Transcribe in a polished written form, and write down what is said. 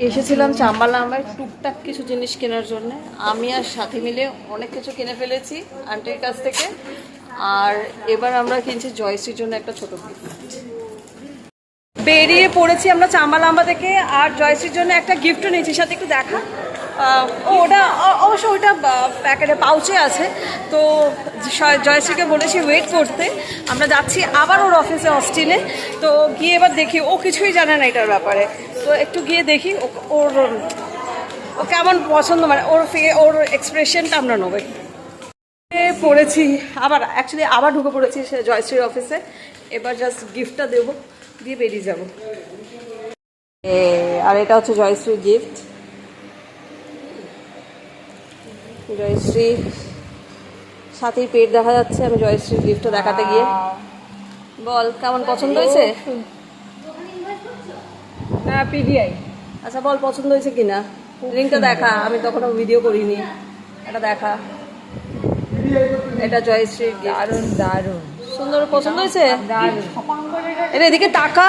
এসেছিলাম চাম্বালাম্বায় টুকটাক কিছু জিনিস কেনার জন্য। আমি আর সাথে মিলে অনেক কিছু কিনে ফেলেছি আন্টির কাছ থেকে। আর এবার আমরা কিনছি জয়শ্রীর জন্য একটা ছোট গিফট। বেরিয়ে পড়েছি আমরা চাম্বালাম্বা থেকে, আর জয়শ্রীর জন্য একটা গিফটও নিয়েছি। সাথে একটু দেখা, ওটা অবশ্য ওইটা প্যাকেটে পাউচে আছে। তো জয়শ্রীকে বলেছি ওয়েট করতে। আমরা যাচ্ছি আবার ওর অফিসে অস্টিনে। তো গিয়ে এবার দেখি, ও কিছুই জানে না এটার ব্যাপারে। তো একটু গিয়ে দেখি ওর ও কেমন পছন্দ, মানে ওর এক্সপ্রেশনটা আমরা নেবো। পড়েছি আবার, অ্যাকচুয়ালি আবার ঢুকে পড়েছি সে জয়শ্রীর অফিসে। এবার জাস্ট গিফটটা দেবো, দিয়ে বেরিয়ে যাবো। আর এটা হচ্ছে জয়শ্রীর গিফট। জয়শ্রী সাথেই পেট দেখা যাচ্ছে। আমি জয়শ্রীর গিফটটা দেখাতে গিয়ে, বল কেমন পছন্দ হয়েছে? না পিডিআই। আচ্ছা বল পছন্দ হয়েছে কিনা, লিঙ্কটা দেখা। আমি তখন ভিডিও করিনি, এটা দেখা। এটা জয়শ্রীর দারুণ দারুণ সুন্দর, পছন্দ হয়েছে। দারুণ। এটা এদিকে টাকা।